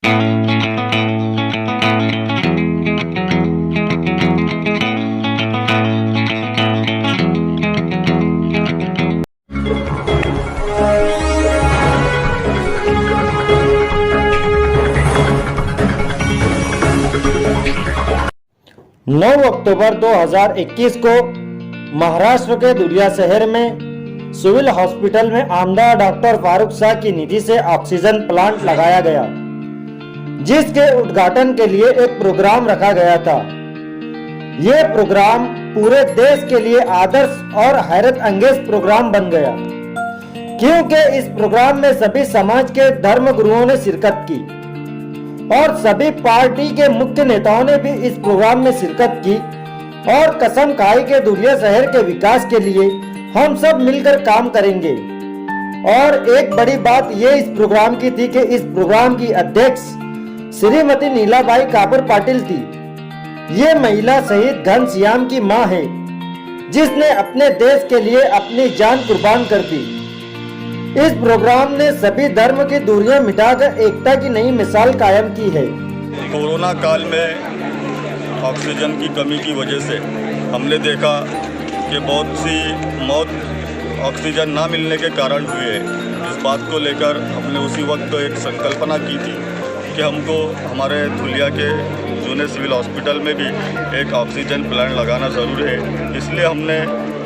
नौ अक्टूबर 2021 को महाराष्ट्र के दुलिया शहर में सिविल हॉस्पिटल में आमदार डॉक्टर फारूक शाह की निधि से ऑक्सीजन प्लांट लगाया गया, जिसके उद्घाटन के लिए एक प्रोग्राम रखा गया था। ये प्रोग्राम पूरे देश के लिए आदर्श और हैरत अंगेज प्रोग्राम बन गया, क्योंकि इस प्रोग्राम में सभी समाज के धर्म गुरुओं ने शिरकत की और सभी पार्टी के मुख्य नेताओं ने भी इस प्रोग्राम में शिरकत की और कसम खाई के दुलिया शहर के विकास के लिए हम सब मिलकर काम करेंगे। और एक बड़ी बात ये इस प्रोग्राम की थी कि इस प्रोग्राम की अध्यक्ष श्रीमती नीलाबाई कापर पाटिल थी। ये महिला शहीद घनश्याम की मां है, जिसने अपने देश के लिए अपनी जान कुर्बान कर दी। इस प्रोग्राम ने सभी धर्म की दूरियां मिटाकर एकता की नई मिसाल कायम की है। कोरोना काल में ऑक्सीजन की कमी की वजह से हमने देखा कि बहुत सी मौत ऑक्सीजन ना मिलने के कारण हुई है। इस बात को लेकर हमने उसी वक्त एक संकल्पना की थी कि हमको हमारे धुलिया के जूनियर सिविल हॉस्पिटल में भी एक ऑक्सीजन प्लांट लगाना ज़रूर है। इसलिए हमने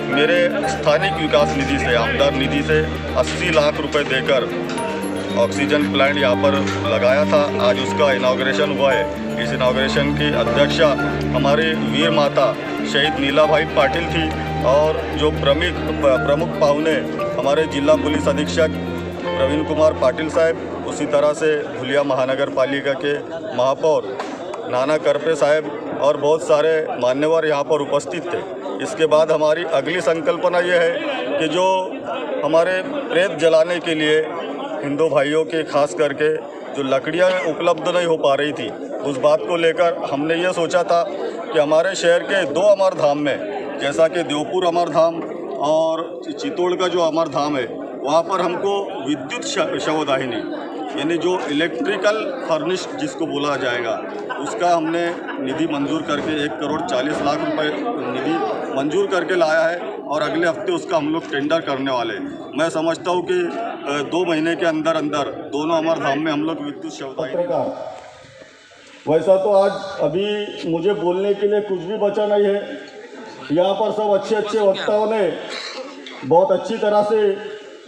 मेरे स्थानिक विकास निधि से, आमदार निधि से 80 लाख रुपए देकर ऑक्सीजन प्लांट यहाँ पर लगाया था। आज उसका इनाग्रेशन हुआ है। इस इनाग्रेशन की अध्यक्षा हमारी वीर माता शहीद नीलाबाई पाटिल थी और जो प्रमुख पाहुने हमारे जिला पुलिस अधीक्षक प्रवीण कुमार पाटिल साहब, उसी तरह से धुलिया महानगर पालिका के महापौर नाना करपे साहब और बहुत सारे मान्यवर यहाँ पर उपस्थित थे। इसके बाद हमारी अगली संकल्पना ये है कि जो हमारे प्रेत जलाने के लिए हिंदू भाइयों के खास करके जो लकड़ियाँ उपलब्ध नहीं हो पा रही थी, उस बात को लेकर हमने ये सोचा था कि हमारे शहर के 2 अमर धाम में, जैसा कि देवपुर अमर धाम और चित्तौड़ का जो अमर धाम है, वहाँ पर हमको विद्युत शवदाहिनी यानी जो इलेक्ट्रिकल फर्निश्ड जिसको बोला जाएगा, उसका हमने निधि मंजूर करके 1 करोड़ 40 लाख रुपए निधि मंजूर करके लाया है और अगले हफ्ते उसका हम लोग टेंडर करने वाले हैं। मैं समझता हूँ कि 2 महीने के अंदर अंदर दोनों अमर धाम में हम लोग विद्युत शवदाहिनी। वैसा तो आज अभी मुझे बोलने के लिए कुछ भी बचा नहीं है। यहाँ पर सब अच्छे वक्ताओं ने बहुत अच्छी तरह से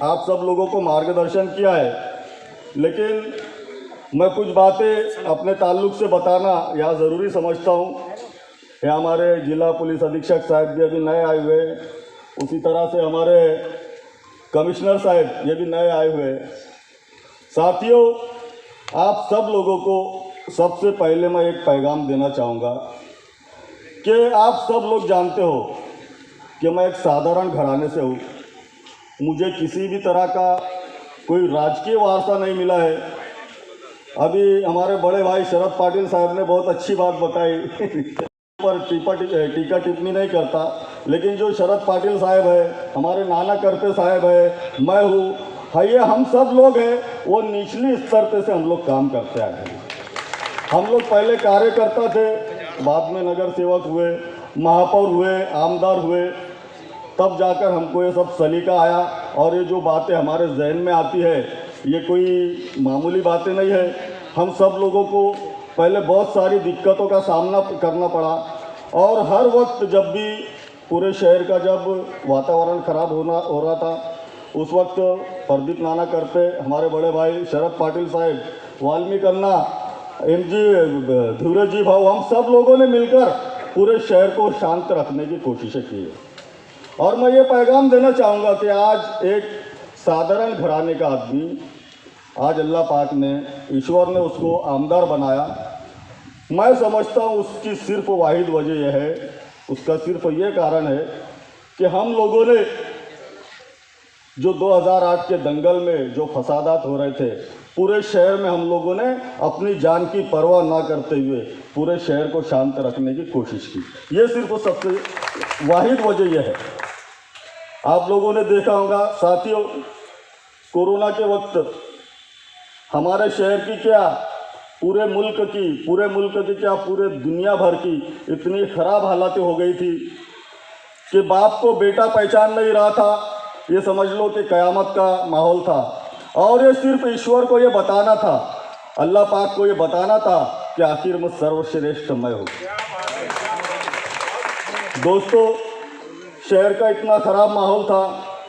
आप सब लोगों को मार्गदर्शन किया है, लेकिन मैं कुछ बातें अपने ताल्लुक से बताना यहाँ ज़रूरी समझता हूँ। यहाँ हमारे जिला पुलिस अधीक्षक साहब भी अभी नए आए हुए, उसी तरह से हमारे कमिश्नर साहब ये भी नए आए हुए। साथियों, आप सब लोगों को सबसे पहले मैं एक पैगाम देना चाहूँगा कि आप सब लोग जानते हो कि मैं एक साधारण घराने से हूँ। मुझे किसी भी तरह का कोई राजकीय वारसा नहीं मिला है। अभी हमारे बड़े भाई शरद पाटिल साहब ने बहुत अच्छी बात बताई पर टीका टिप्पणी नहीं करता, लेकिन जो शरद पाटिल साहब है, हमारे नाना करपे साहब है, मैं हूँ, ये हम सब लोग हैं, वो निचली स्तर पे से हम लोग काम करते आए हैं। हम लोग पहले कार्यकर्ता थे, बाद में नगर सेवक हुए, महापौर हुए, आमदार हुए, तब जाकर हमको ये सब सलीका आया। और ये जो बातें हमारे जहन में आती है, ये कोई मामूली बातें नहीं है। हम सब लोगों को पहले बहुत सारी दिक्कतों का सामना करना पड़ा और हर वक्त जब भी पूरे शहर का जब वातावरण ख़राब हो रहा था, उस वक्त प्रदीप नाना करपे, हमारे बड़े भाई शरद पाटिल साहब, वाल्मीकि अन्ना, MG धीरज जी भाऊ, हम सब लोगों ने मिलकर पूरे शहर को शांत रखने की कोशिशें की है। और मैं ये पैगाम देना चाहूँगा कि आज एक साधारण घराने का आदमी, आज अल्लाह पाक ने, ईश्वर ने उसको आमदार बनाया। मैं समझता हूँ उसकी सिर्फ वाहिद वजह यह है, उसका सिर्फ ये कारण है कि हम लोगों ने जो 2008 के दंगल में जो फसादात हो रहे थे, पूरे शहर में हम लोगों ने अपनी जान की परवाह ना करते हुए पूरे शहर को शांत रखने की कोशिश की। ये सिर्फ सबसे वाहिद वजह यह है। आप लोगों ने देखा होगा साथियों, कोरोना के वक्त हमारे शहर की क्या पूरे मुल्क की क्या पूरे दुनिया भर की इतनी ख़राब हालतें हो गई थी कि बाप को बेटा पहचान नहीं रहा था। ये समझ लो कि क़यामत का माहौल था और ये सिर्फ ईश्वर को ये बताना था, अल्लाह पाक को ये बताना था कि आखिर में सर्वश्रेष्ठ मैं हूँ। दोस्तों, शहर का इतना ख़राब माहौल था,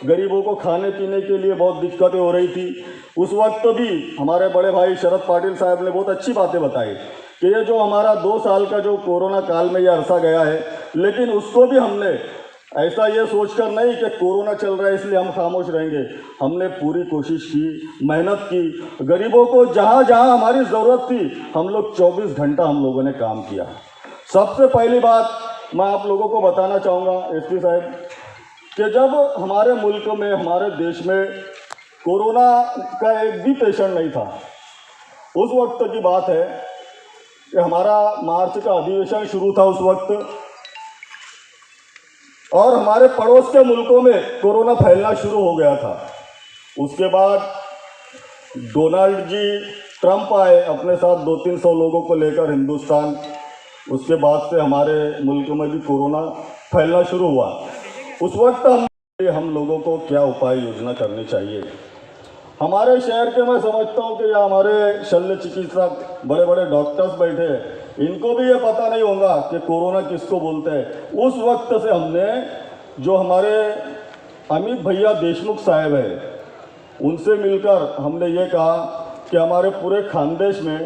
गरीबों को खाने पीने के लिए बहुत दिक्कतें हो रही थी। उस वक्त भी हमारे बड़े भाई शरद पाटिल साहब ने बहुत अच्छी बातें बताई कि ये जो हमारा 2 साल का जो कोरोना काल में ये अरसा गया है, लेकिन उसको भी हमने ऐसा ये सोचकर नहीं कि कोरोना चल रहा है इसलिए हम खामोश रहेंगे। हमने पूरी कोशिश की, मेहनत की, गरीबों को जहाँ जहाँ हमारी ज़रूरत थी हम लोग 24 घंटा हम लोगों ने काम किया। सबसे पहली बात मैं आप लोगों को बताना चाहूँगा एसपी साहब कि जब हमारे मुल्क में, हमारे देश में कोरोना का एक भी पेशेंट नहीं था, उस वक्त की बात है कि हमारा मार्च का अधिवेशन शुरू था उस वक्त, और हमारे पड़ोस के मुल्कों में कोरोना फैलना शुरू हो गया था। उसके बाद डोनाल्ड जी ट्रंप आए अपने साथ 200-300 लोगों को लेकर हिंदुस्तान। उसके बाद से हमारे मुल्क में भी कोरोना फैलना शुरू हुआ। उस वक्त हम लोगों को क्या उपाय योजना करनी चाहिए। हमारे शहर के मैं समझता हूँ कि या हमारे शल्य चिकित्सक बड़े बड़े डॉक्टर्स बैठे हैं, इनको भी ये पता नहीं होगा कि कोरोना किसको बोलते हैं। उस वक्त से हमने जो हमारे अमित भैया देशमुख साहब है उनसे मिलकर हमने ये कहा कि हमारे पूरे खानदेश में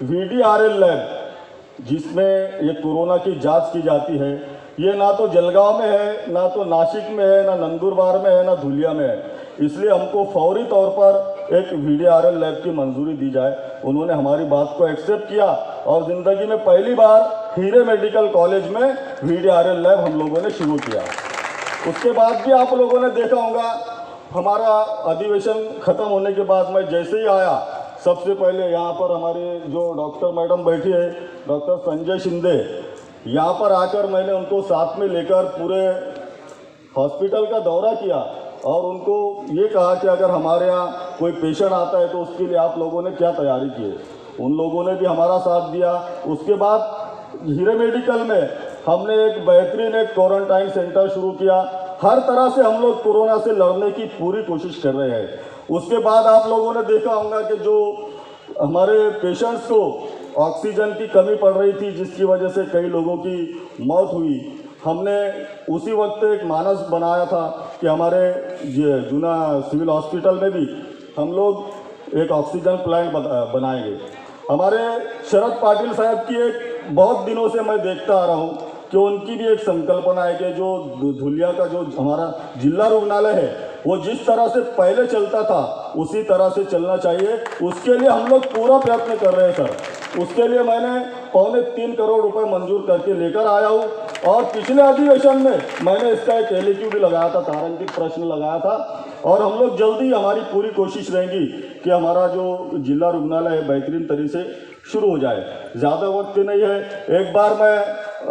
VDRL लैब जिसमें ये कोरोना की जांच की जाती है, ये ना तो जलगांव में है, ना तो नासिक में है, ना नंदुरबार में है, ना धुलिया में है। इसलिए हमको फौरी तौर पर एक VDRL लैब की मंजूरी दी जाए। उन्होंने हमारी बात को एक्सेप्ट किया और ज़िंदगी में पहली बार हीरे मेडिकल कॉलेज में VDRL लैब हम लोगों ने शुरू किया। उसके बाद भी आप लोगों ने देखा होगा, हमारा अधिवेशन ख़त्म होने के बाद मैं जैसे ही आया, सबसे पहले यहाँ पर हमारे जो डॉक्टर मैडम बैठी है, डॉक्टर संजय शिंदे, यहाँ पर आकर मैंने उनको साथ में लेकर पूरे हॉस्पिटल का दौरा किया और उनको ये कहा कि अगर हमारे यहाँ कोई पेशेंट आता है तो उसके लिए आप लोगों ने क्या तैयारी की है। उन लोगों ने भी हमारा साथ दिया। उसके बाद हीरे मेडिकल में हमने एक बेहतरीन एक क्वारंटाइन सेंटर शुरू किया। हर तरह से हम लोग कोरोना से लड़ने की पूरी कोशिश कर रहे हैं। उसके बाद आप लोगों ने देखा होगा कि जो हमारे पेशेंट्स को ऑक्सीजन की कमी पड़ रही थी, जिसकी वजह से कई लोगों की मौत हुई, हमने उसी वक्त एक मानस बनाया था कि हमारे जूना सिविल हॉस्पिटल में भी हम लोग एक ऑक्सीजन प्लांट बनाएंगे। हमारे शरद पाटिल साहब की एक बहुत दिनों से मैं देखता आ रहा हूँ कि उनकी भी एक संकल्पना है कि जो धुलिया का जो हमारा जिला रुग्णालय है वो जिस तरह से पहले चलता था उसी तरह से चलना चाहिए। उसके लिए हम लोग पूरा प्रयत्न कर रहे हैं सर। उसके लिए मैंने 3.25 करोड़ रुपए मंजूर करके लेकर आया हूँ और पिछले अधिवेशन में मैंने इसका एक LAQ भी लगाया था, तारांकित प्रश्न लगाया था। और हम लोग जल्दी, हमारी पूरी कोशिश रहेगी कि हमारा जो जिला रुग्णालय है बेहतरीन तरीके से शुरू हो जाए। ज़्यादा वक्त नहीं है। एक बार मैं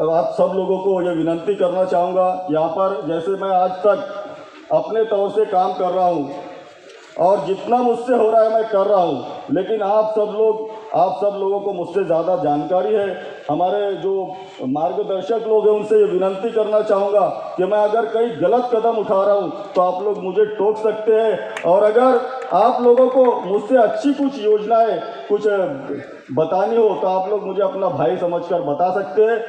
आप सब लोगों को ये विनंती करना चाहूँगा, यहाँ पर जैसे मैं आज तक अपने तौर से काम कर रहा हूँ और जितना मुझसे हो रहा है मैं कर रहा हूँ, लेकिन आप सब लोगों को मुझसे ज़्यादा जानकारी है। हमारे जो मार्गदर्शक लोग हैं उनसे ये विनंती करना चाहूँगा कि मैं अगर कहीं गलत कदम उठा रहा हूँ तो आप लोग मुझे टोक सकते हैं, और अगर आप लोगों को मुझसे अच्छी कुछ योजनाएं कुछ बतानी हो तो आप लोग मुझे अपना भाई समझकर बता सकते हैं।